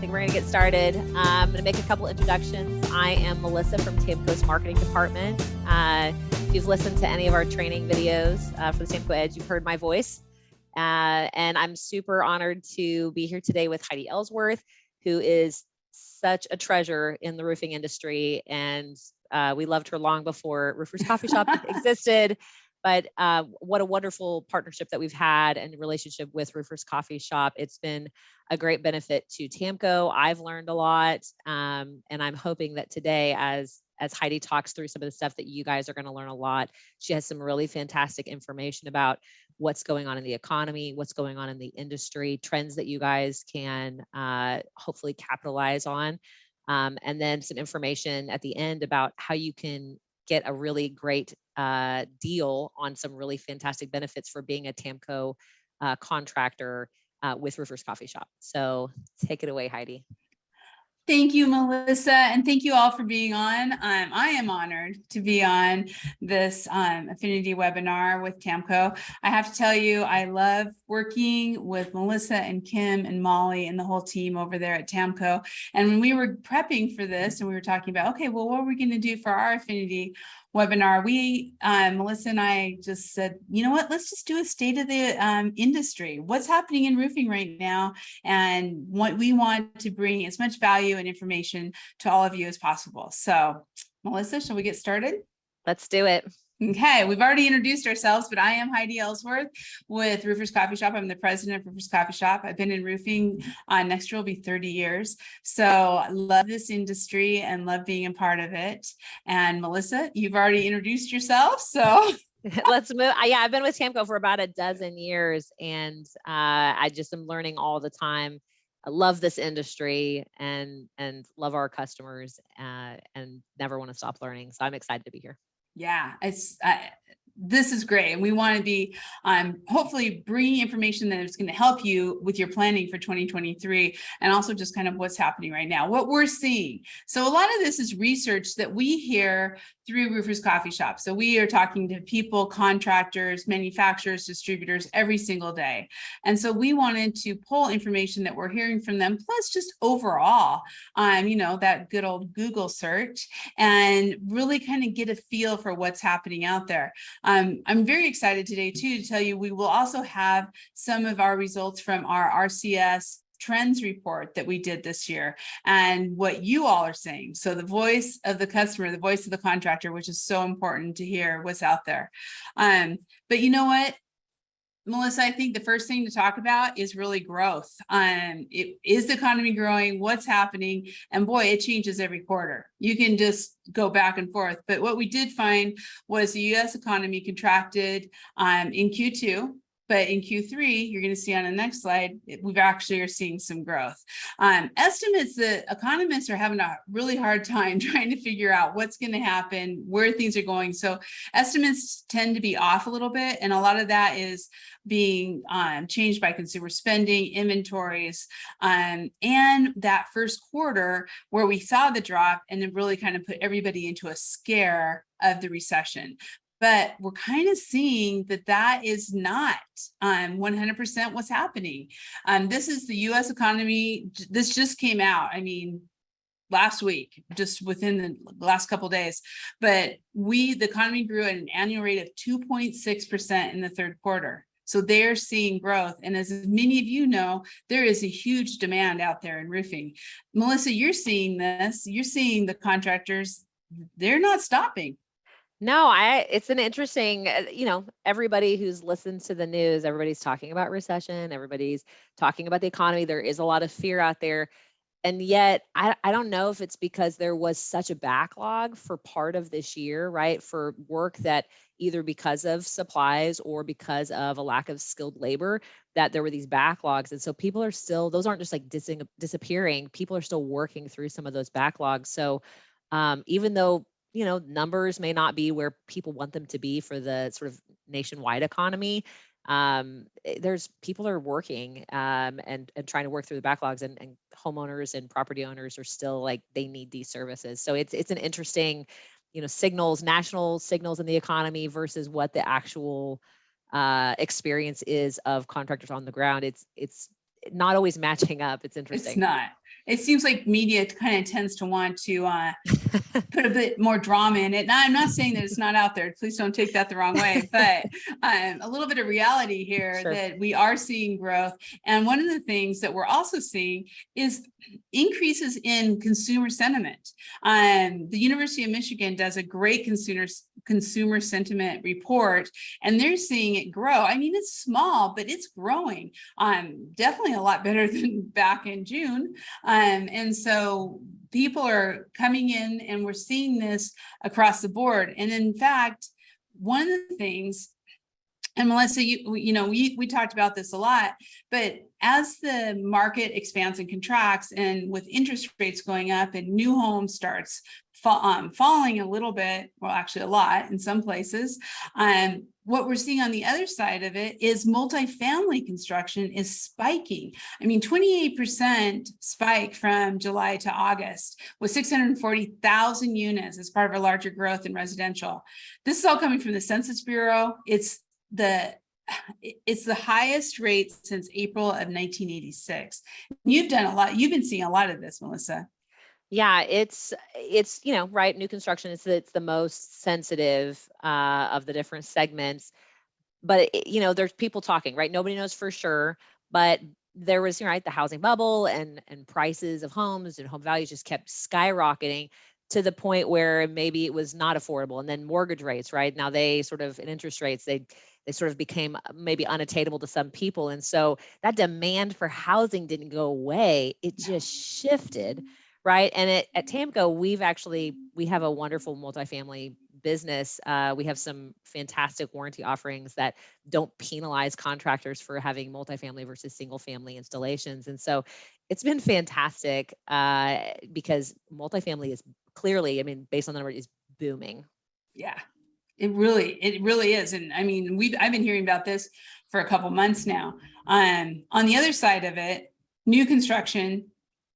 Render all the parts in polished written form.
and we're going to get started. I'm going to make a couple introductions. I am Melissa from TAMKO's marketing department. If you've listened to any of our training videos for the TAMKO Edge, you've heard my voice. And I'm super honored to be here today with Heidi Ellsworth, who is such a treasure in the roofing industry. And we loved her long before Roofers Coffee Shop existed. But what a wonderful partnership that we've had and relationship with Roofers Coffee Shop. It's been a great benefit to TAMKO. I've learned a lot. And I'm hoping that today, as Heidi talks through some of the stuff that you guys are going to learn a lot, she has some really fantastic information about what's going on in the economy, what's going on in the industry, trends that you guys can hopefully capitalize on. And then some information at the end about how you can get a really great deal on some really fantastic benefits for being a TAMKO contractor with Roofers Coffee Shop. So take it away, Heidi. Thank you, Melissa, and thank you all for being on. I am honored to be on this Affinity webinar with TAMKO. I have to tell you, I love working with Melissa and Kim and Molly and the whole team over there at TAMKO. And when we were prepping for this and we were talking about, okay, well, what are we going to do for our Affinity webinar, Melissa and I just said, you know what, let's just do a state of the industry. What's happening in roofing right now? And what we want to bring as much value and information to all of you as possible. So Melissa, shall we get started? Let's do it. Okay, we've already introduced ourselves, but I am Heidi Ellsworth with Roofers Coffee Shop. I'm the president of Roofers Coffee Shop. I've been in roofing, next year will be 30 years. So I love this industry and love being a part of it. And Melissa, you've already introduced yourself, so. Let's move. Yeah, I've been with TAMKO for about a dozen years, and I just am learning all the time. I love this industry and love our customers and never want to stop learning. So I'm excited to be here. Yeah, this is great. And we want to be hopefully bringing information that is going to help you with your planning for 2023 and also just kind of what's happening right now, what we're seeing. So a lot of this is research that we hear through Roofers Coffee Shop. So we are talking to people, contractors, manufacturers, distributors every single day. And so we wanted to pull information that we're hearing from them, plus just overall, that good old Google search, and really kind of get a feel for what's happening out there. I'm very excited today too to tell you we will also have some of our results from our RCS trends report that we did this year and what you all are saying. So the voice of the customer, the voice of the contractor, which is so important to hear what's out there. But you know what, Melissa, I think the first thing to talk about is really growth. Is the economy growing? What's happening? And boy, it changes every quarter. You can just go back and forth. But what we did find was the U.S. economy contracted in Q2. But in Q3, you're going to see on the next slide, we've actually are seeing some growth. Estimates that economists are having a really hard time trying to figure out what's going to happen, where things are going. So estimates tend to be off a little bit. And a lot of that is being changed by consumer spending, inventories, and that first quarter where we saw the drop and it really kind of put everybody into a scare of the recession. But we're kind of seeing that is not 100% what's happening. This is the U.S. economy. This just came out, last week, just within the last couple of days. But the economy grew at an annual rate of 2.6% in the third quarter. So they're seeing growth. And as many of you know, there is a huge demand out there in roofing. Melissa, you're seeing this. You're seeing the contractors. They're not stopping. No, it's an interesting, everybody who's listened to the news, everybody's talking about recession, everybody's talking about the economy. There is a lot of fear out there. And yet, I don't know if it's because there was such a backlog for part of this year, right? For work that either because of supplies or because of a lack of skilled labor, that there were these backlogs. And so people are still, those aren't just like disappearing. People are still working through some of those backlogs. So even though numbers may not be where people want them to be for the sort of nationwide economy, there's people are working and trying to work through the backlogs, and homeowners and property owners are still like, they need these services. So it's an interesting, signals, national signals in the economy versus what the actual experience is of contractors on the ground. It's not always matching up. It's It's interesting. not. It seems like media kind of tends to want to put a bit more drama in it. Now, I'm not saying that it's not out there. Please don't take that the wrong way, but a little bit of reality here Sure. that we are seeing growth. And one of the things that we're also seeing is increases in consumer sentiment. The University of Michigan does a great consumer sentiment report, and they're seeing it grow. I mean, it's small, but it's growing. Definitely a lot better than back in June. And so people are coming in, and we're seeing this across the board. And in fact, one of the things, and Melissa, we talked about this a lot, but as the market expands and contracts, and with interest rates going up and new home starts falling a little bit, well, actually a lot in some places, what we're seeing on the other side of it is multifamily construction is spiking. I mean, 28% spike from July to August, with 640,000 units as part of a larger growth in residential. This is all coming from the Census Bureau. It's the highest rate since April of 1986. You've done a lot. You've been seeing a lot of this, Melissa. Yeah, it's right. New construction is it's the most sensitive of the different segments, but there's people talking, right? Nobody knows for sure, but there was right the housing bubble, and prices of homes and home values just kept skyrocketing to the point where maybe it was not affordable. And then mortgage rates, right? Now they sort of, and interest rates, they sort of became maybe unattainable to some people. And so that demand for housing didn't go away. It just shifted, right? And at TAMKO, we have a wonderful multifamily business. We have some fantastic warranty offerings that don't penalize contractors for having multifamily versus single family installations. And so it's been fantastic because multifamily is clearly, I mean, based on the number, is booming. Yeah, it really is. And I mean, I've been hearing about this for a couple months now. On the other side of it, new construction,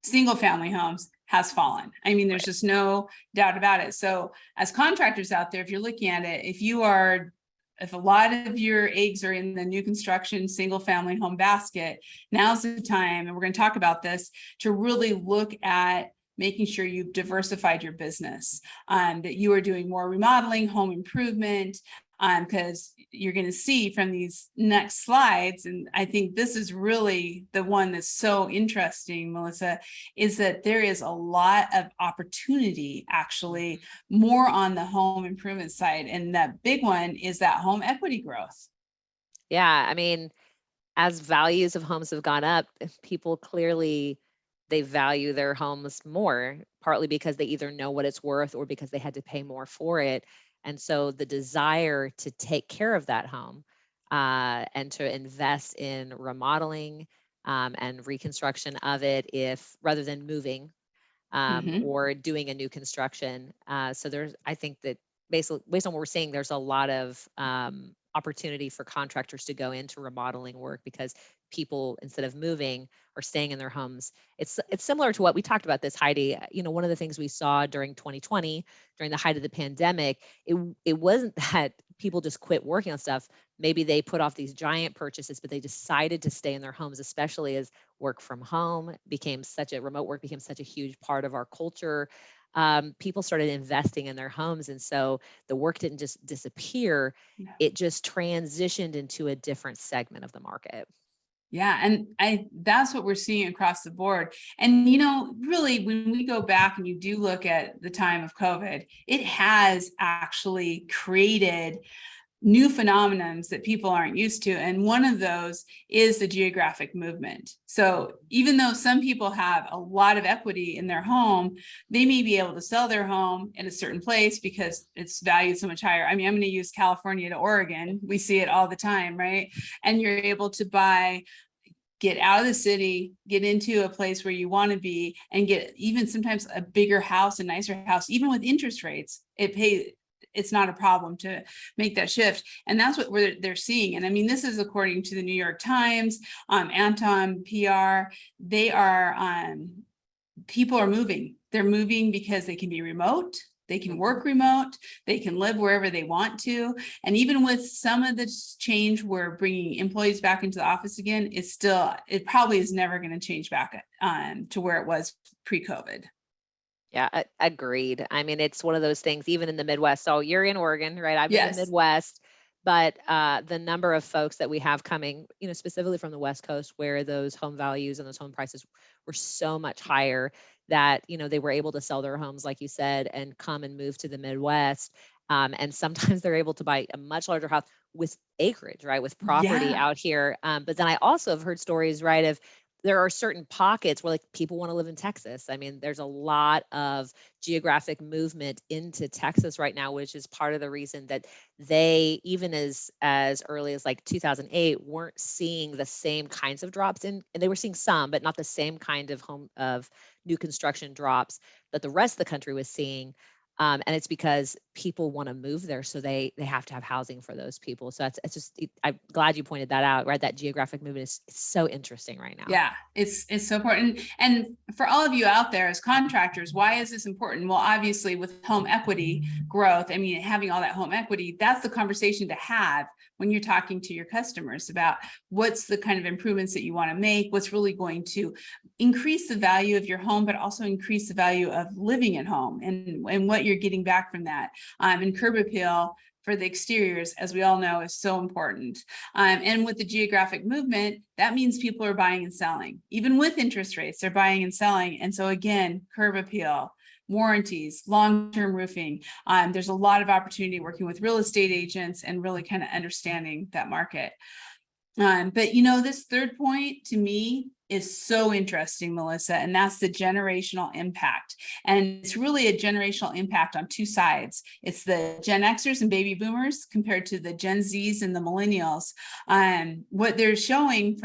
single family homes has fallen. I mean, there's just no doubt about it. So as contractors out there, if you're looking at it, if a lot of your eggs are in the new construction single family home basket, now's the time, and we're going to talk about this, to really look at making sure you've diversified your business, that you are doing more remodeling, home improvement, because you're going to see from these next slides, and I think this is really the one that's so interesting, Melissa, is that there is a lot of opportunity, actually, more on the home improvement side. And that big one is that home equity growth. Yeah, I mean, as values of homes have gone up, people clearly, they value their homes more, partly because they either know what it's worth or because they had to pay more for it. And so the desire to take care of that home and to invest in remodeling and reconstruction of it, if rather than moving or doing a new construction. So I think that based on what we're seeing, there's a lot of opportunity for contractors to go into remodeling work because people, instead of moving, are staying in their homes. It's similar to what we talked about this, Heidi. One of the things we saw during 2020, during the height of the pandemic, it wasn't that people just quit working on stuff. Maybe they put off these giant purchases, but they decided to stay in their homes, especially as remote work became such a huge part of our culture. People started investing in their homes. And so the work didn't just disappear. No. It just transitioned into a different segment of the market. Yeah. And that's what we're seeing across the board. And, really, when we go back and you do look at the time of COVID, it has actually created new phenomenons that people aren't used to. And one of those is the geographic movement. So even though some people have a lot of equity in their home, they may be able to sell their home in a certain place because it's valued so much higher. I mean, I'm going to use California to Oregon. We see it all the time, right? And you're able to get out of the city, get into a place where you want to be, and get even sometimes a bigger house, a nicer house. Even with interest rates, it's not a problem to make that shift. And that's what they're seeing. And I mean, this is according to the New York Times, Anton PR. People are moving. They're moving because they can be remote. They can work remote, they can live wherever they want to. And even with some of this change, we're bringing employees back into the office again, it probably is never going to change back to where it was pre-COVID. Yeah, agreed. I mean, it's one of those things, even in the Midwest. So you're in Oregon, right? I'm in the Yes. Midwest, but the number of folks that we have coming, specifically from the West Coast, where those home values and those home prices were so much higher that, they were able to sell their homes, like you said, and come and move to the Midwest. And sometimes they're able to buy a much larger house with acreage, right? With property Yeah. out here. But then I also have heard stories, right, of there are certain pockets where like people want to live in Texas. I mean, there's a lot of geographic movement into Texas right now, which is part of the reason that they, even as early as like 2008, weren't seeing the same kinds of drops in, and they were seeing some, but not the same kind of new construction drops that the rest of the country was seeing. And it's because people want to move there, so they have to have housing for those people. So I'm glad you pointed that out, right? That geographic movement is so interesting right now. Yeah, it's so important. And for all of you out there as contractors, why is this important? Well, obviously with home equity growth, I mean, having all that home equity, that's the conversation to have when you're talking to your customers about what's the kind of improvements that you want to make, what's really going to increase the value of your home, but also increase the value of living at home and what you're getting back from that. And curb appeal for the exteriors, as we all know, is so important. And with the geographic movement, that means people are buying and selling. Even with interest rates, they're buying and selling. And so again, curb appeal, warranties, long-term roofing. There's a lot of opportunity working with real estate agents and really kind of understanding that market. But this third point to me is so interesting, Melissa, and that's the generational impact. And it's really a generational impact on two sides. It's the Gen Xers and baby boomers compared to the Gen Zs and the millennials. What they're showing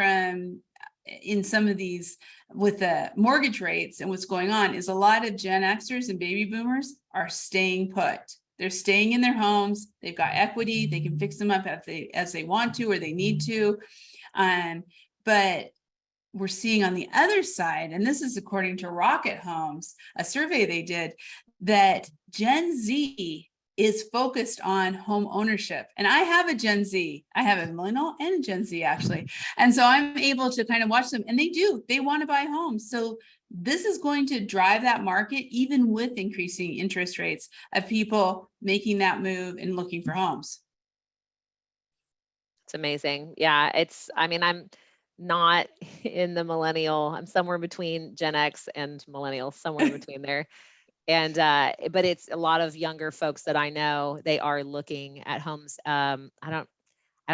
in some of these with the mortgage rates and what's going on is a lot of Gen Xers and baby boomers are staying put. They're staying in their homes. They've got equity. They can fix them up as they want to or they need to. But we're seeing on the other side, and this is according to Rocket Homes, a survey they did, that Gen Z is focused on home ownership. And I have a Gen Z. I have a millennial and a Gen Z, actually. And so I'm able to kind of watch them, and they want to buy homes. So this is going to drive that market, even with increasing interest rates, of people making that move and looking for homes. It's amazing. Yeah, I'm not in the millennial. I'm somewhere between Gen X and millennial, somewhere in between there. And but it's a lot of younger folks that I know, they are looking at homes. I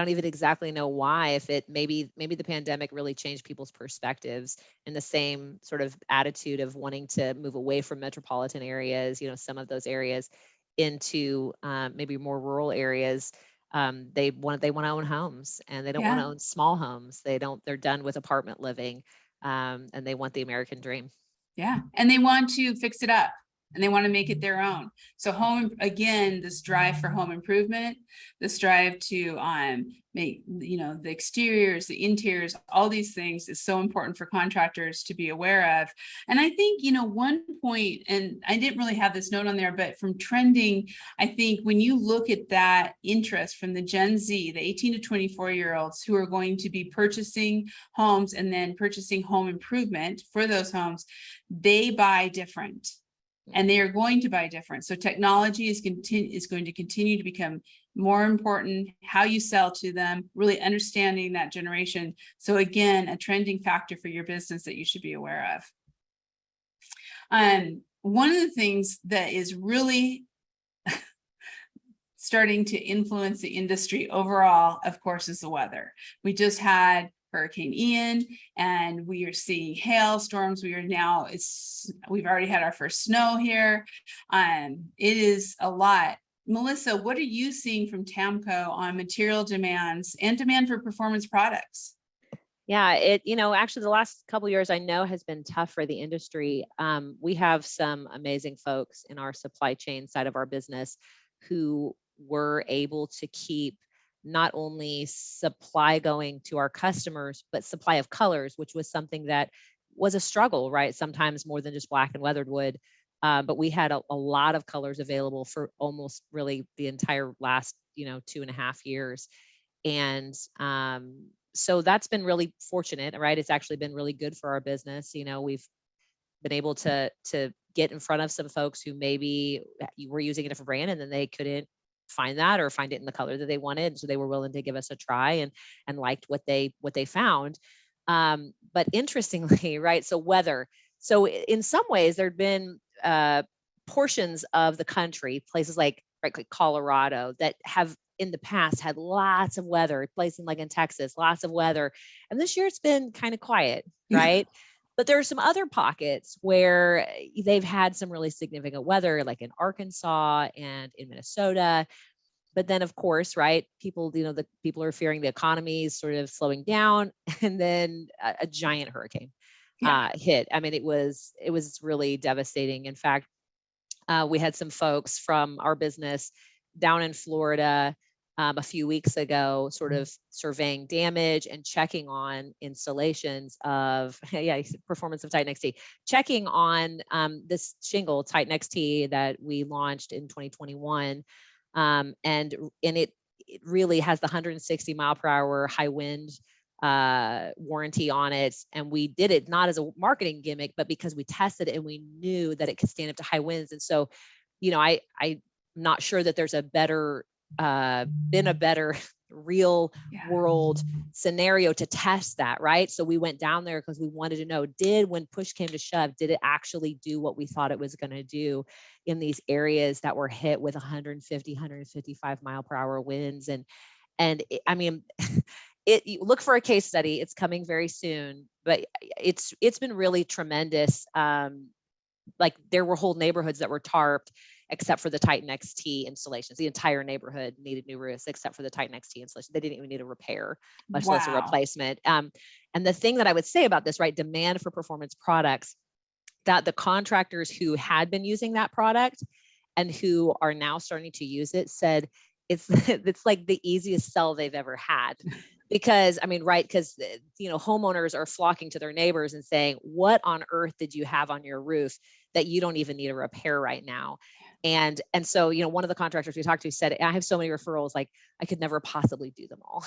don't even exactly know why, if it maybe the pandemic really changed people's perspectives in the same sort of attitude of wanting to move away from metropolitan areas, some of those areas into maybe more rural areas. They want to own homes, and they don't want to own small homes. They're done with apartment living, and they want the American dream. Yeah. And they want to fix it up and they want to make it their own. So home, again, this drive for home improvement, this drive to make, the exteriors, the interiors, all these things is so important for contractors to be aware of. And I think, one point, and I didn't really have this note on there, but from trending, I think when you look at that interest from the Gen Z, the 18 to 24-year-olds who are going to be purchasing homes and then purchasing home improvement for those homes, they buy different. And they are going to buy different. So technology is going to continue to become more important, how you sell to them, really understanding that generation. So again, a trending factor for your business that you should be aware of. One of the things that is really starting to influence the industry overall, of course, is the weather. We just had Hurricane Ian, and we are seeing hailstorms. We've already had our first snow here. It is a lot. Melissa, what are you seeing from TAMKO on material demands and demand for performance products? Yeah, actually the last couple of years I know has been tough for the industry. We have some amazing folks in our supply chain side of our business who were able to keep not only supply going to our customers, but supply of colors, which was something that was a struggle, right? Sometimes more than just black and weathered wood. But we had a lot of colors available for almost really the entire last, 2.5 years. And so that's been really fortunate, right? It's actually been really good for our business. We've been able to get in front of some folks who maybe were using a different brand and then they couldn't find that or find it in the color that they wanted. So they were willing to give us a try and liked what they found. But interestingly, right? So weather. So in some ways, there'd been portions of the country, places like Colorado, that have in the past had lots of weather, places like in Texas, lots of weather. And this year it's been kind of quiet, right? But there are some other pockets where they've had some really significant weather, like in Arkansas and in Minnesota. But then, of course, right, people, the people are fearing the economy is sort of slowing down, and then a giant hurricane hit. I mean, it was really devastating. In fact, we had some folks from our business down in Florida a few weeks ago, sort of surveying damage and checking on installations of performance of Titan XT, checking on this shingle Titan XT that we launched in 2021, and it really has the 160 mile per hour high wind warranty on it. And we did it not as a marketing gimmick, but because we tested it and we knew that it could stand up to high winds. And so, I'm not sure that there's been a better real world scenario to test that, right? So we went down there because we wanted to know, when push came to shove, did it actually do what we thought it was going to do in these areas that were hit with 150, 155 mile per hour winds? I mean, you look for a case study. It's coming very soon, but it's been really tremendous. Like there were whole neighborhoods that were tarped except for the Titan XT installations. The entire neighborhood needed new roofs except for the Titan XT installation. They didn't even need a repair, much less a replacement. And the thing that I would say about this, right, demand for performance products, that the contractors who had been using that product and who are now starting to use it said it's like the easiest sell they've ever had. Because because homeowners are flocking to their neighbors and saying, what on earth did you have on your roof that you don't even need a repair right now? And so, one of the contractors we talked to said, I have so many referrals, like I could never possibly do them all.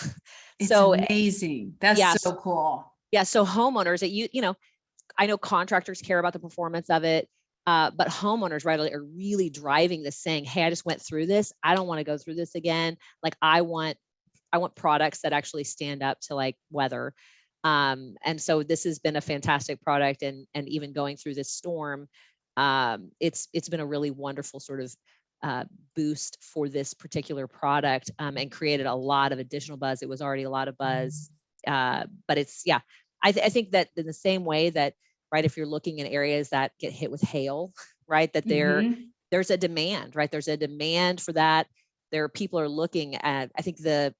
It's amazing. That's so cool. Yeah. So homeowners that I know contractors care about the performance of it. But homeowners, right, are really driving this, saying, hey, I just went through this. I don't want to go through this again. Like I want products that actually stand up to like weather. And so this has been a fantastic product. And even going through this storm, it's been a really wonderful sort of boost for this particular product, and created a lot of additional buzz. It was already a lot of buzz. But it's, I think that in the same way that, right, if you're looking in areas that get hit with hail, right, that there's a demand, right? There's a demand for that. People are looking at, I think the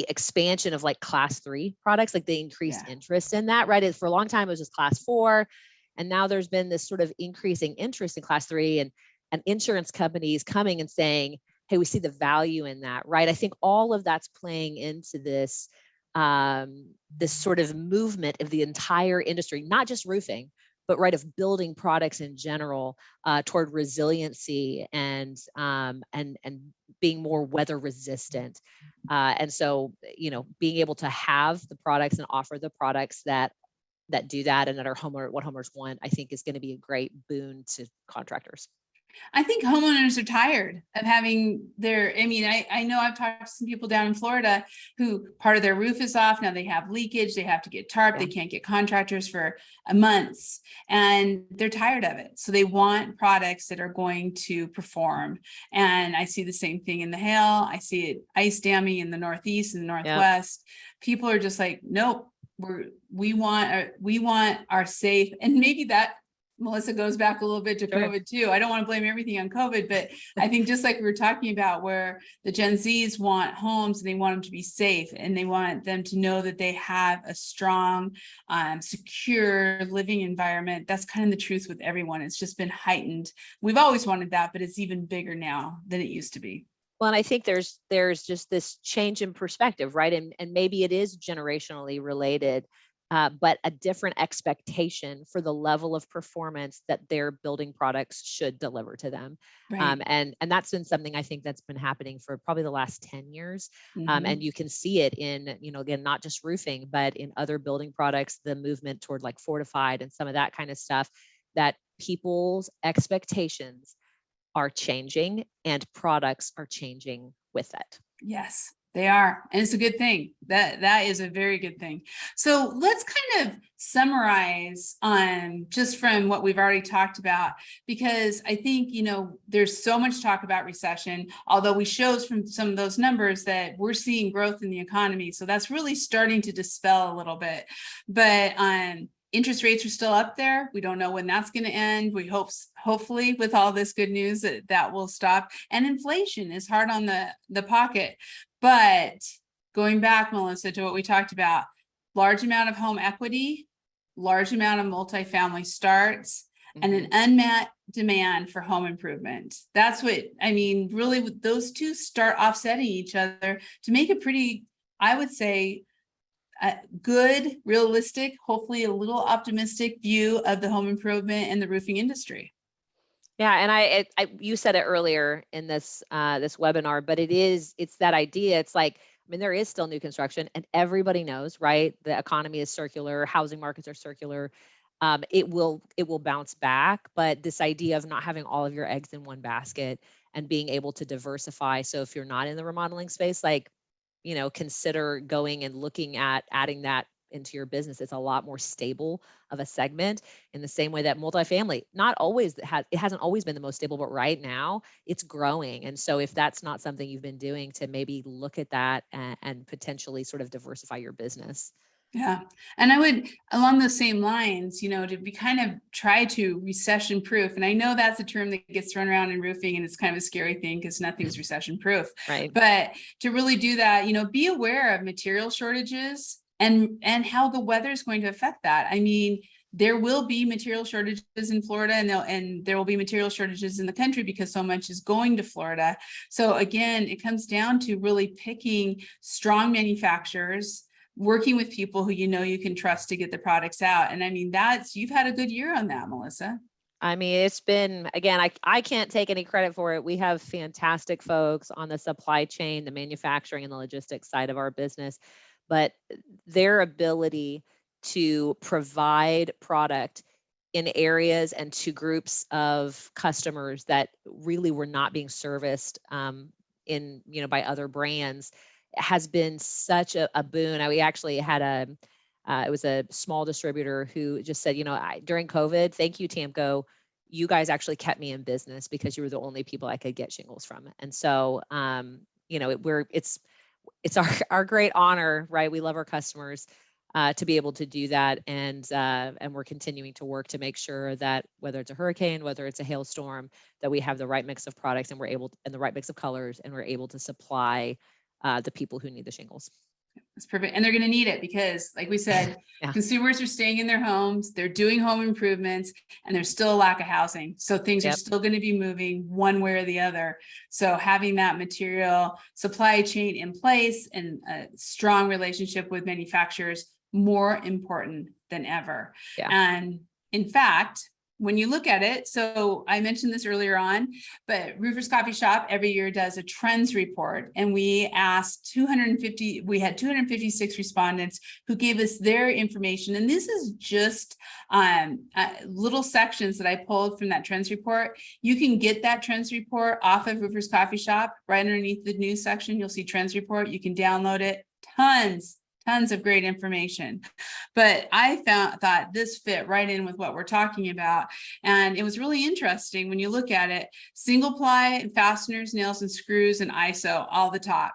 expansion of like class 3 products, like the increased interest in that, right? For a long time, it was just class 4. And now there's been this sort of increasing interest in class 3 and insurance companies coming and saying, hey, we see the value in that, right? I think all of that's playing into this sort of movement of the entire industry, not just roofing, but right, of building products in general, toward resiliency and being more weather resistant. And so, being able to have the products and offer the products that do that and that are what homeowners want, I think is going to be a great boon to contractors. I think homeowners are tired of having I know I've talked to some people down in Florida who part of their roof is off. Now they have leakage. They have to get tarp. They can't get contractors for months and they're tired of it. So they want products that are going to perform. And I see the same thing in the hail. I see it ice damming in the Northeast and the Northwest. People are just like, nope, we want our safe. And maybe that, Melissa, goes back a little bit to COVID too. I don't want to blame everything on COVID, but I think just like we were talking about, where the Gen Zs want homes and they want them to be safe and they want them to know that they have a strong, secure living environment. That's kind of the truth with everyone. It's just been heightened. We've always wanted that, but it's even bigger now than it used to be. Well, and I think there's just this change in perspective, right? And maybe it is generationally related. but a different expectation for the level of performance that their building products should deliver to them. Right. And that's been something I think that's been happening for probably the last 10 years. Mhm. And you can see it in, again, not just roofing, but in other building products, the movement toward like fortified and some of that kind of stuff, that people's expectations are changing and products are changing with it. Yes, they are. And it's a good thing. That is a very good thing. So let's kind of summarize on just from what we've already talked about, because I think, there's so much talk about recession, although we showed from some of those numbers that we're seeing growth in the economy. So that's really starting to dispel a little bit. But interest rates are still up there. We don't know when that's going to end. We hopefully with all this good news that will stop. And inflation is hard on the pocket. But going back, Melissa, to what we talked about, large amount of home equity, large amount of multifamily starts, and an unmet demand for home improvement. That's what, really those two start offsetting each other to make a pretty, I would say, good, realistic, hopefully a little optimistic view of the home improvement and the roofing industry. Yeah, and you said it earlier in this this webinar, but it's that idea. It's like, there is still new construction, and everybody knows, right? The economy is circular, housing markets are circular. It will bounce back, but this idea of not having all of your eggs in one basket and being able to diversify. So if you're not in the remodeling space, like, consider going and looking at adding that into your business. It's a lot more stable of a segment, in the same way that multifamily, it hasn't always been the most stable, but right now it's growing. And so if that's not something you've been doing, to maybe look at that and potentially sort of diversify your business. Yeah. And I would, along those same lines, to be kind of try to recession proof. And I know that's a term that gets thrown around in roofing, and it's kind of a scary thing because nothing's recession proof. Right. But to really do that, be aware of material shortages and how the weather is going to affect that. There will be material shortages in Florida, and there will be material shortages in the country because so much is going to Florida. So again, it comes down to really picking strong manufacturers, working with people who you can trust to get the products out. And you've had a good year on that, Melissa. It's been, again, I can't take any credit for it. We have fantastic folks on the supply chain, the manufacturing and the logistics side of our business, but their ability to provide product in areas and to groups of customers that really were not being serviced by other brands has been such a boon. We actually had it was a small distributor who just said, during COVID, thank you, TAMKO, you guys actually kept me in business because you were the only people I could get shingles from. And so, it's our great honor, right? We love our customers to be able to do that. And we're continuing to work to make sure that whether it's a hurricane, whether it's a hailstorm, that we have the right mix of products and the right mix of colors, and we're able to supply the people who need the shingles. That's perfect. And they're going to need it because, like we said, Yeah. Consumers are staying in their homes, they're doing home improvements, and there's still a lack of housing. So things are still going to be moving one way or the other. So having that material supply chain in place and a strong relationship with manufacturers, more important than ever. Yeah. And in fact, when you look at it, so I mentioned this earlier on, but Roofers Coffee Shop every year does a trends report, and we had 256 respondents who gave us their information. And this is just little sections that I pulled from that trends report. You can get that trends report off of Roofers Coffee Shop. Right underneath the news section, you'll see trends report. You can download it. Tons of great information. But I thought this fit right in with what we're talking about. And it was really interesting when you look at it: single ply, fasteners, nails and screws, and ISO, all the top,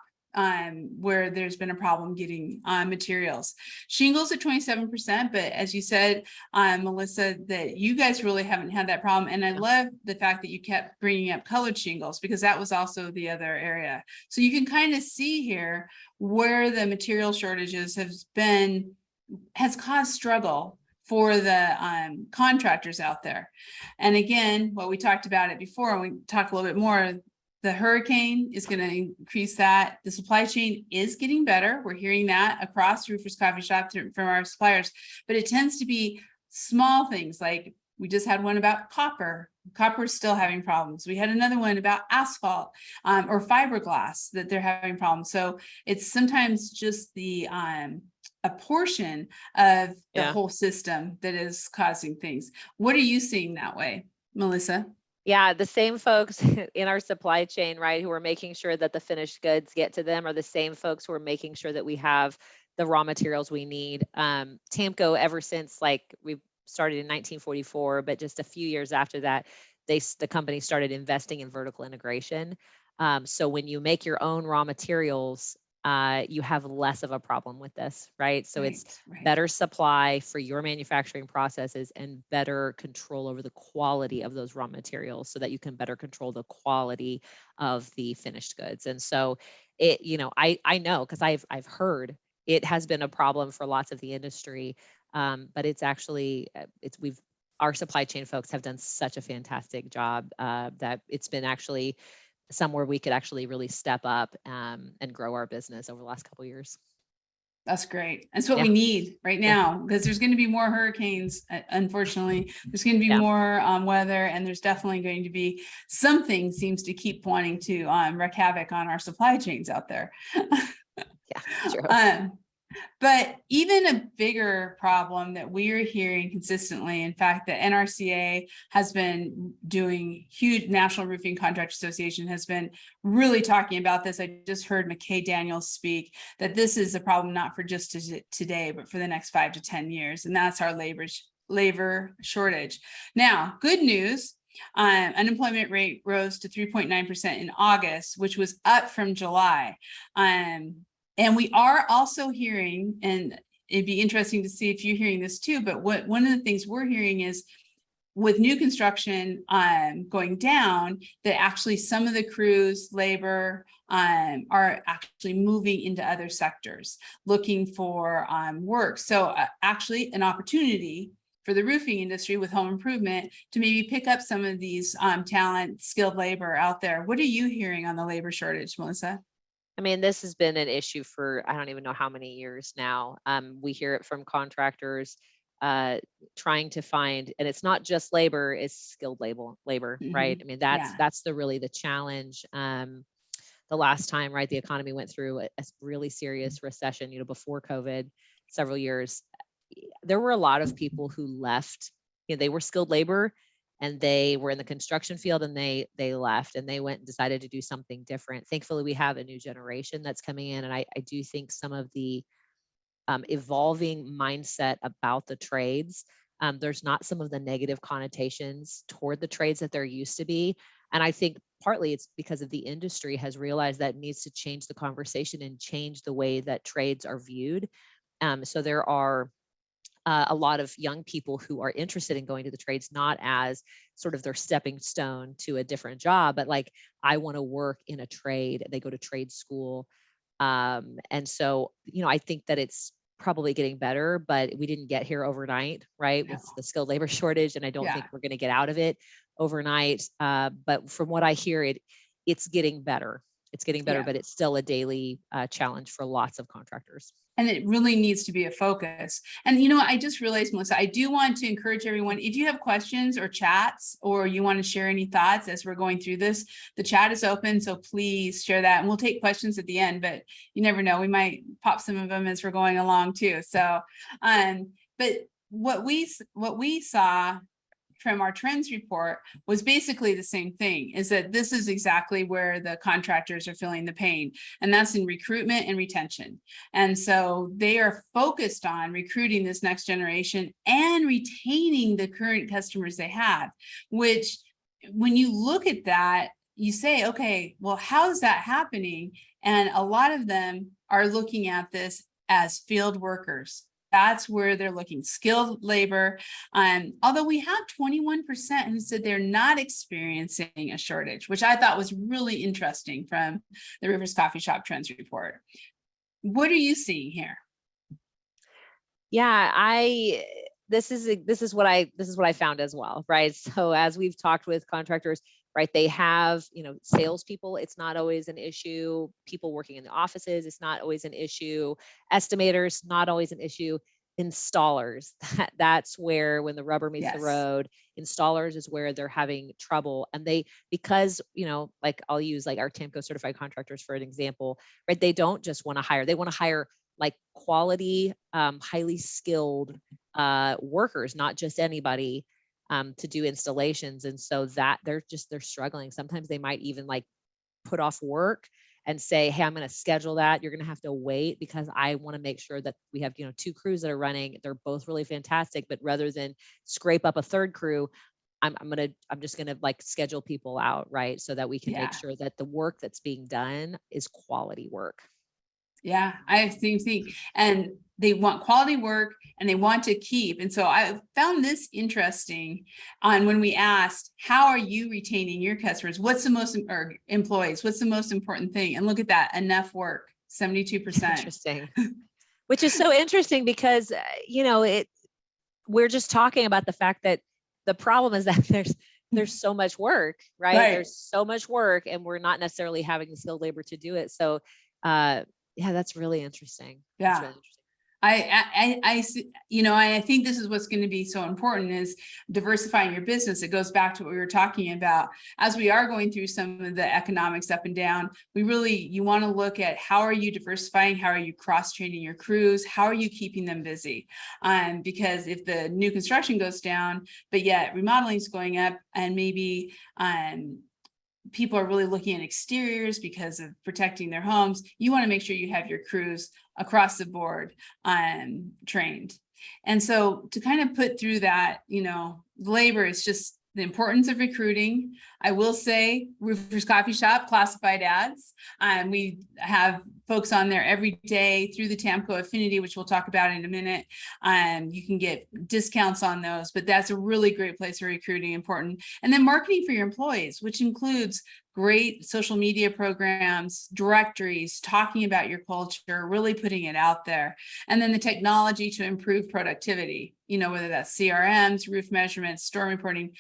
where there's been a problem getting materials. Shingles at 27%, but as you said, Melissa, that you guys really haven't had that problem. And I love the fact that you kept bringing up colored shingles, because that was also the other area. So you can kind of see here where the material shortages has caused struggle for the contractors out there. And again, what we talked about it before, and we talked a little bit more, The hurricane is going to increase that. The supply chain is getting better. We're hearing that across Roofers Coffee Shop from our suppliers, but it tends to be small things like we just had one about copper. Copper is still having problems. We had another one about asphalt or fiberglass that they're having problems. So it's sometimes just the a portion of the whole system that is causing things. What are you seeing that way, Melissa? Yeah, the same folks in our supply chain, right, who are making sure that the finished goods get to them are the same folks who are making sure that we have the raw materials we need. TAMKO, ever since like we started in 1944, but just a few years after that, the company started investing in vertical integration. So when you make your own raw materials, you have less of a problem with this, right? So it's better supply for your manufacturing processes and better control over the quality of those raw materials so that you can better control the quality of the finished goods. And so it, I know, because I've heard it has been a problem for lots of the industry. But it's actually, our supply chain folks have done such a fantastic job that it's been actually somewhere we could actually really step up and grow our business over the last couple of years. That's great. That's what we need right now, because there's going to be more hurricanes. Unfortunately, there's going to be more weather, and there's definitely going to be something seems to keep wanting to wreak havoc on our supply chains out there. True. But even a bigger problem that we are hearing consistently, in fact, the NRCA has been doing huge, National Roofing Contractor Association has been really talking about this. I just heard McKay Daniels speak that this is a problem not for just today, but for the next 5 to 10 years. And that's our labor shortage. Now, good news. Unemployment rate rose to 3.9% in August, which was up from July. And we are also hearing, and it'd be interesting to see if you're hearing this too, but one of the things we're hearing is with new construction going down, that actually some of the crews, labor are actually moving into other sectors, looking for work. So actually an opportunity for the roofing industry with home improvement to maybe pick up some of these talent, skilled labor out there. What are you hearing on the labor shortage, Melissa? I mean, this has been an issue for, I don't even know how many years now. We hear it from contractors trying to find, and it's not just labor, it's skilled labor, right? I mean, that's really the challenge. The last time, right, the economy went through a really serious recession, before COVID, several years, there were a lot of people who left, they were skilled labor, and they were in the construction field, and they left and they went and decided to do something different. Thankfully, we have a new generation that's coming in. And I do think some of the evolving mindset about the trades, there's not some of the negative connotations toward the trades that there used to be. And I think partly it's because of the industry has realized that it needs to change the conversation and change the way that trades are viewed. So there are a lot of young people who are interested in going to the trades, not as sort of their stepping stone to a different job, but like, I want to work in a trade. They go to trade school. And so, I think that it's probably getting better, but we didn't get here overnight, right? With the skilled labor shortage. And I don't think we're going to get out of it overnight. But from what I hear, it's getting better. It's getting better, but it's still a daily challenge for lots of contractors. And it really needs to be a focus. And, I just realized, Melissa, I do want to encourage everyone, if you have questions or chats, or you want to share any thoughts as we're going through this, the chat is open. So please share that, and we'll take questions at the end, but you never know, we might pop some of them as we're going along too. So, but what we saw from our trends report was basically the same thing, is that this is exactly where the contractors are feeling the pain, and that's in recruitment and retention. And so they are focused on recruiting this next generation and retaining the current customers they have, which when you look at that, you say, okay, well, how is that happening? And a lot of them are looking at this as field workers. That's where they're looking, skilled labor. Although we have 21% who said they're not experiencing a shortage, which I thought was really interesting from the Roofers Coffee Shop Trends Report. What are you seeing here? Yeah, this is what I found as well, right? So as we've talked with contractors, right? They have, salespeople, it's not always an issue. People working in the offices, it's not always an issue. Estimators, not always an issue. Installers, that's where, when the rubber meets the Yes. road, installers is where they're having trouble. And because, like I'll use like our TAMKO certified contractors for an example, right? They don't just want to hire, they want to hire like quality, highly skilled workers, not just anybody, to do installations. And so that they're struggling. Sometimes they might even like put off work and say, hey, I'm going to schedule that. You're going to have to wait because I want to make sure that we have, 2 crews that are running. They're both really fantastic, but rather than scrape up a third crew, I'm just going to like schedule people out, right? So that we can make sure that the work that's being done is quality work. Yeah, I have the same thing. And they want quality work and they want to keep. And so I found this interesting on when we asked, how are you retaining your customers? What's the most, or employees, what's the most important thing? And look at that, enough work, 72%. Interesting. Which is so interesting because, we're just talking about the fact that the problem is that there's so much work, right? There's so much work and we're not necessarily having the skilled labor to do it. So, yeah, that's really interesting. Yeah. That's really interesting. I think this is what's going to be so important is diversifying your business. It goes back to what we were talking about. As we are going through some of the economics up and down, you want to look at how are you diversifying? How are you cross-training your crews? How are you keeping them busy? Because if the new construction goes down, but yet remodeling is going up and maybe, people are really looking at exteriors because of protecting their homes, you want to make sure you have your crews across the board trained. And so to kind of put through that, labor is just the importance of recruiting. I will say Roofers Coffee Shop classified ads. We have folks on there every day through the TAMKO Affinity, which we'll talk about in a minute. You can get discounts on those, but that's a really great place for recruiting, important. And then marketing for your employees, which includes great social media programs, directories, talking about your culture, really putting it out there. And then the technology to improve productivity, whether that's CRMs, roof measurements, storm reporting.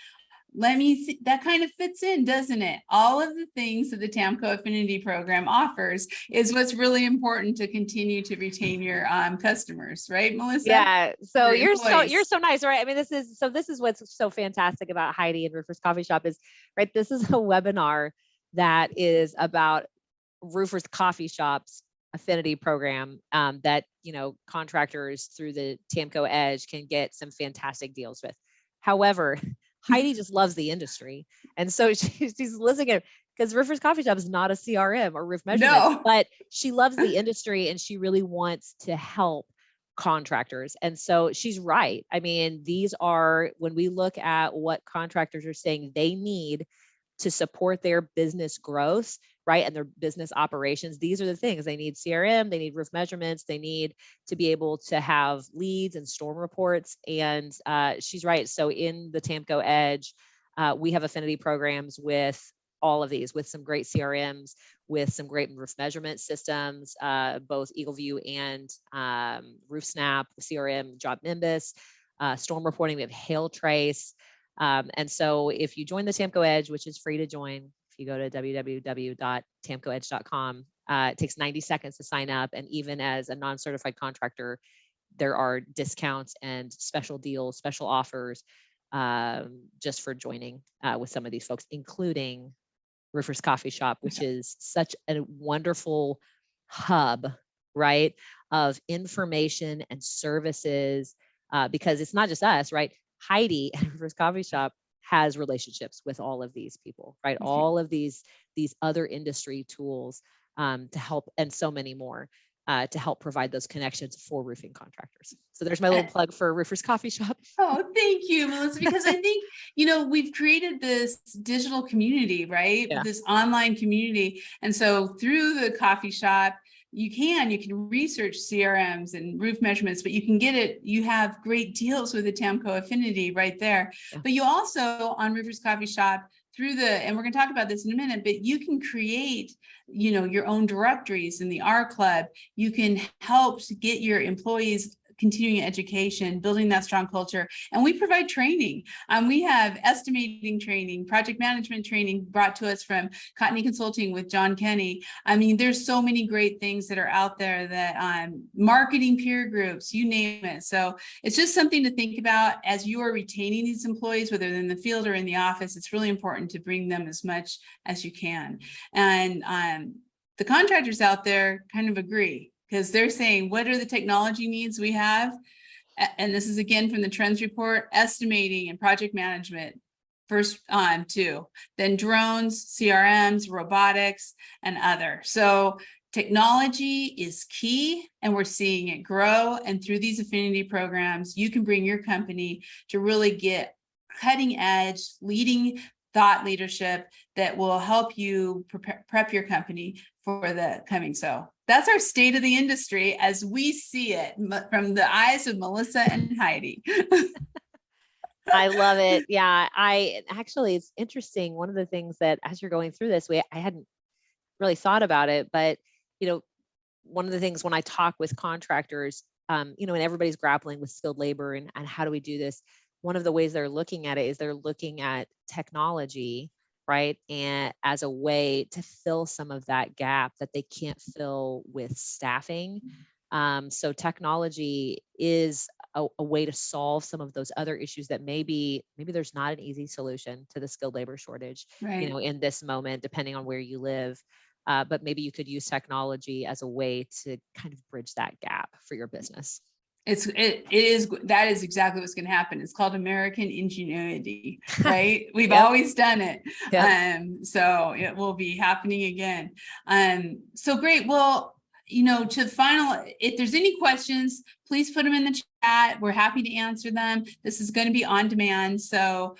That kind of fits in, doesn't it? All of the things that the TAMKO Affinity program offers is what's really important to continue to retain your customers, right, Melissa? Yeah. So you're so nice, right? I mean, this is what's so fantastic about Heidi and Roofers Coffee Shop is, right? This is a webinar that is about Roofers Coffee Shop's Affinity program, that, contractors through the TAMKO Edge can get some fantastic deals with. However, Heidi just loves the industry. And so she's listening at, because Roofers Coffee Shop is not a CRM or roof measurement, but she loves the industry and she really wants to help contractors. And so she's right. I mean, these are, when we look at what contractors are saying they need to support their business growth, right, and their business operations, these are the things they need: CRM, they need roof measurements, they need to be able to have leads and storm reports. And she's right. So in the TAMKO Edge, we have affinity programs with all of these, with some great CRMs, with some great roof measurement systems, both EagleView and RoofSnap, CRM, Job Nimbus, storm reporting. We have Hail Trace. And so if you join the TAMKO Edge, which is free to join, if you go to www.tamkoedge.com, it takes 90 seconds to sign up. And even as a non-certified contractor, there are discounts and special deals, special offers, just for joining with some of these folks, including Roofers Coffee Shop, which is such a wonderful hub, right, of information and services, because it's not just us, right? Heidi at Roofers Coffee Shop has relationships with all of these people, right? All of these other industry tools to help, and so many more to help provide those connections for roofing contractors. So there's my little plug for Roofers Coffee Shop. Oh, thank you, Melissa, because I think, we've created this digital community, right? Yeah. This online community. And so through the coffee shop, you can research CRMs and roof measurements, but you have great deals with the TAMKO Affinity right there. Yeah. But you also, on Roofers Coffee Shop, and we're going to talk about this in a minute, but you can create, your own directories in the R Club. You can help to get your employees continuing education, building that strong culture. And we provide training. We have estimating training, project management training brought to us from Cottony Consulting with John Kenny. I mean, there's so many great things that are out there that marketing peer groups, you name it. So it's just something to think about as you are retaining these employees, whether they're in the field or in the office. It's really important to bring them as much as you can. And the contractors out there kind of agree, because they're saying, what are the technology needs we have? And this is again from the trends report: estimating and project management first two, then drones, CRMs, robotics, and other. So technology is key, and we're seeing it grow. And through these affinity programs, you can bring your company to really get cutting edge, leading thought leadership that will help you prep your company for the coming. So that's our state of the industry as we see it from the eyes of Melissa and Heidi. I love it. Yeah, it's interesting. One of the things that as you're going through this, I hadn't really thought about it, but one of the things when I talk with contractors, and everybody's grappling with skilled labor and how do we do this? One of the ways they're looking at it is they're looking at technology, right? And as a way to fill some of that gap that they can't fill with staffing. So technology is a way to solve some of those other issues that maybe there's not an easy solution to the skilled labor shortage, Right. In this moment, depending on where you live. But maybe you could use technology as a way to kind of bridge that gap for your business. That is exactly what's going to happen. It's called American ingenuity, right? We've always done it. Yep. So it will be happening again. So great. Well, if there's any questions, please put them in the chat. We're happy to answer them. This is going to be on demand. So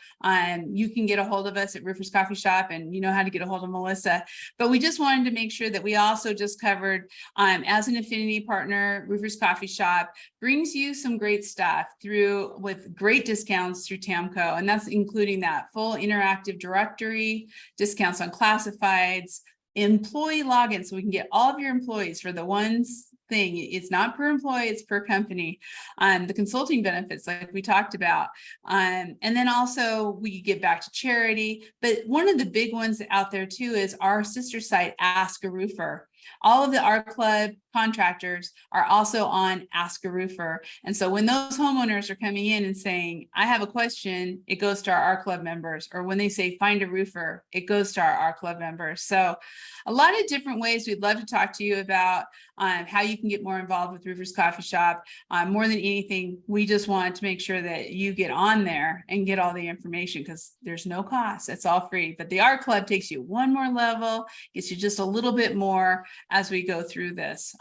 you can get a hold of us at Roofers Coffee Shop, and you know how to get a hold of Melissa. But we just wanted to make sure that we also just covered, as an affinity partner, Roofers Coffee Shop brings you some great stuff with great discounts through TAMKO. And that's including that full interactive directory, discounts on classifieds, employee login, so we can get all of your employees for the ones thing. It's not per employee, it's per company. The consulting benefits, like we talked about. And then also we get back to charity. But one of the big ones out there too is our sister site, Ask a Roofer. All of our club contractors are also on Ask a Roofer. And so when those homeowners are coming in and saying, I have a question, it goes to our club members. Or when they say, find a roofer, it goes to our club members. So a lot of different ways we'd love to talk to you about how you can get more involved with Roofers Coffee Shop. More than anything, we just want to make sure that you get on there and get all the information, because there's no cost. It's all free. But the Art Club takes you one more level, gets you just a little bit more as we go through this.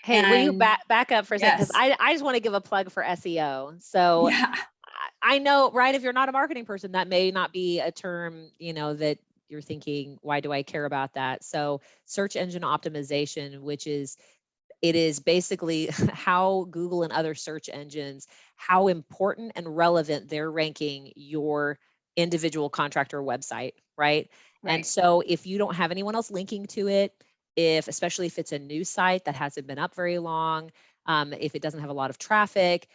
Hey, will you back up for a second? Because I just want to give a plug for SEO. So yeah. I know, right, if you're not a marketing person, that may not be a term, that you're thinking, why do I care about that? So search engine optimization, it is basically how Google and other search engines, how important and relevant they're ranking your individual contractor website, right? And so if you don't have anyone else linking to it, especially if it's a new site that hasn't been up very long, if it doesn't have a lot of traffic,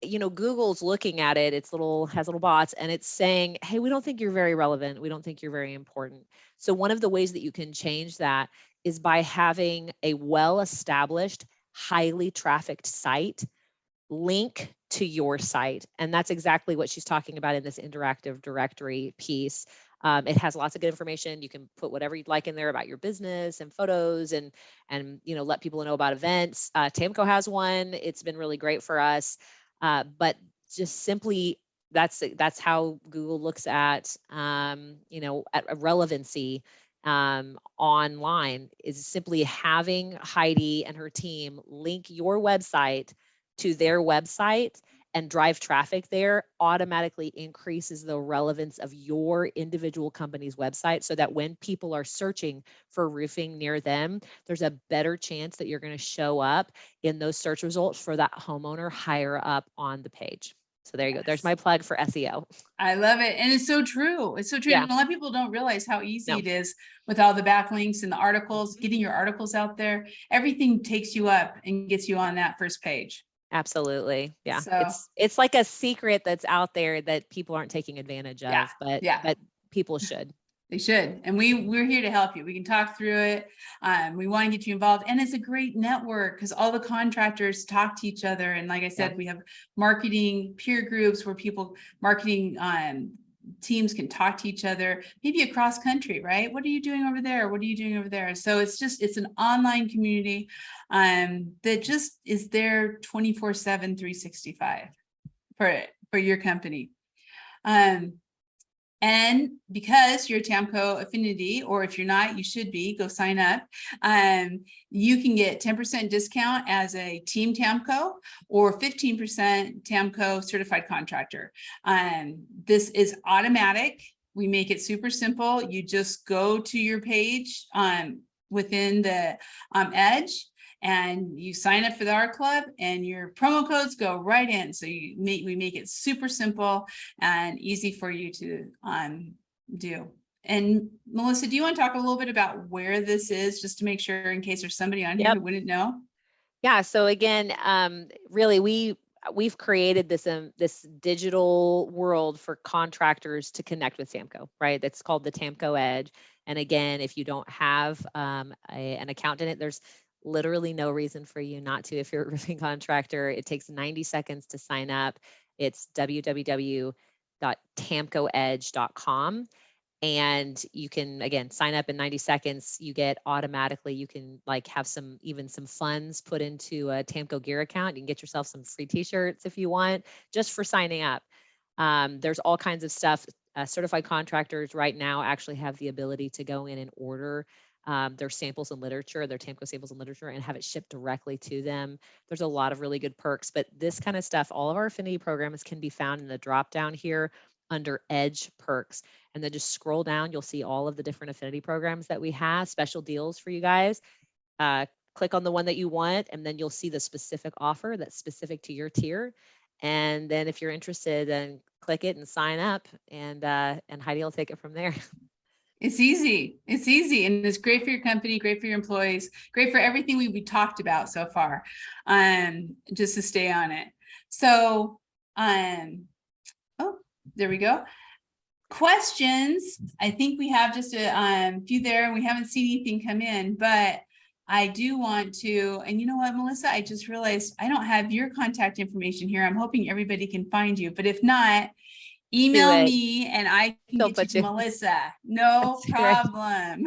Google's looking at it, has little bots, and it's saying, hey, we don't think you're very relevant. We don't think you're very important. So one of the ways that you can change that is by having a well-established, highly trafficked site link to your site. And that's exactly what she's talking about in this interactive directory piece. It has lots of good information. You can put whatever you'd like in there about your business and photos and let people know about events. TAMKO has one. It's been really great for us. But just simply, that's how Google looks at at relevancy online, is simply having Heidi and her team link your website to their website and drive traffic there automatically increases the relevance of your individual company's website, so that when people are searching for roofing near them, there's a better chance that you're going to show up in those search results for that homeowner higher up on the page. So there you go. There's my plug for SEO. I love it. And it's so true. It's so true. Yeah. And a lot of people don't realize how easy it is with all the backlinks and the articles, getting your articles out there. Everything takes you up and gets you on that first page. Absolutely. Yeah. So It's like a secret that's out there that people aren't taking advantage yeah, of, but yeah. people should. They should. And we're here to help you. We can talk through it. We want to get you involved. And it's a great network because all the contractors talk to each other. And like I said, we have marketing peer groups where marketing teams can talk to each other, maybe across country, right? What are you doing over there? What are you doing over there? So it's an online community that just is there 24/7, 365 for your company. And because you're a TAMKO Affinity, or if you're not, you should be, go sign up. You can get 10% discount as a team TAMKO or 15% TAMKO certified contractor. This is automatic. We make it super simple. You just go to your page within the Edge, and you sign up for our club, and your promo codes go right in. So we make it super simple and easy for you to do. And Melissa, do you want to talk a little bit about where this is, just to make sure, in case there's somebody on here who wouldn't know? Yeah. So again, really, we've created this digital world for contractors to connect with TAMKO, right? That's called the TAMKO Edge. And again, if you don't have an account in it, there's literally no reason for you not to. If you're a roofing contractor, it takes 90 seconds to sign up. It's www.tamkoedge.com. And you can, again, sign up in 90 seconds. You get automatically, you can have some funds put into a TAMKO Gear account. You can get yourself some free t-shirts if you want, just for signing up. There's all kinds of stuff. Certified contractors right now actually have the ability to go in and order their samples and literature, their TAMKO samples and literature, and have it shipped directly to them. There's a lot of really good perks, but this kind of stuff, all of our affinity programs can be found in the drop down here under Edge perks. And then just scroll down, you'll see all of the different affinity programs that we have, special deals for you guys. Click on the one that you want, and then you'll see the specific offer that's specific to your tier. And then if you're interested, then click it and sign up, and Heidi will take it from there. It's easy. It's easy. And it's great for your company, great for your employees, great for everything we talked about so far, just to stay on it. So, oh, there we go. Questions. I think we have just a few there. We haven't seen anything come in, but I do want to, and you know what, Melissa, I just realized I don't have your contact information here. I'm hoping everybody can find you, but if not, email me and I can get you to Melissa. No problem.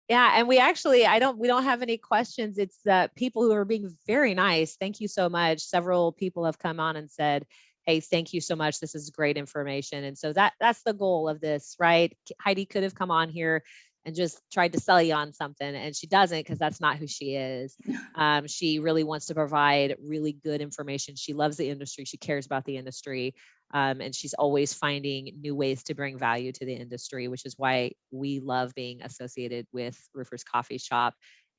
Yeah. And we don't have any questions. It's people who are being very nice. Thank you so much. Several people have come on and said, hey, thank you so much. This is great information. And so that's the goal of this, right? Heidi could have come on here and just tried to sell you on something, and she doesn't, because that's not who she is. She really wants to provide really good information. She loves the industry. She cares about the industry. And she's always finding new ways to bring value to the industry, which is why we love being associated with Roofers Coffee Shop,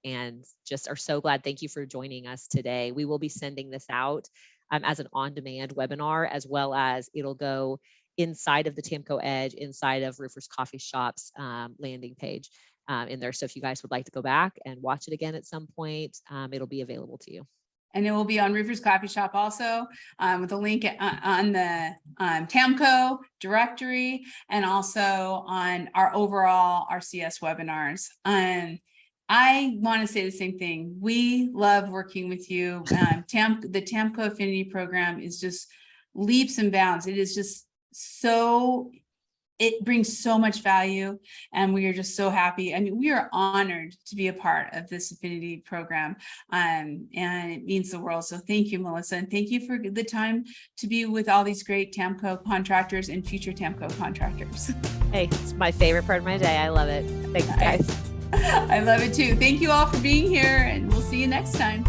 and just are so glad. Thank you for joining us today. We will be sending this out as an on-demand webinar, as well as it'll go inside of the TAMKO Edge, inside of Roofers Coffee Shop's landing page in there. So if you guys would like to go back and watch it again at some point, it'll be available to you. And it will be on Roofers Coffee Shop also, with a link on the TAMKO directory, and also on our overall RCS webinars. I want to say the same thing. We love working with you. The TAMKO Affinity program is just leaps and bounds. It is just it brings so much value, and we are just so happy. I mean, we are honored to be a part of this Affinity program, and it means the world. So thank you, Melissa, and thank you for the time to be with all these great TAMKO contractors and future TAMKO contractors. Hey, it's my favorite part of my day. I love it. Thanks, guys. I love it too. Thank you all for being here, and we'll see you next time.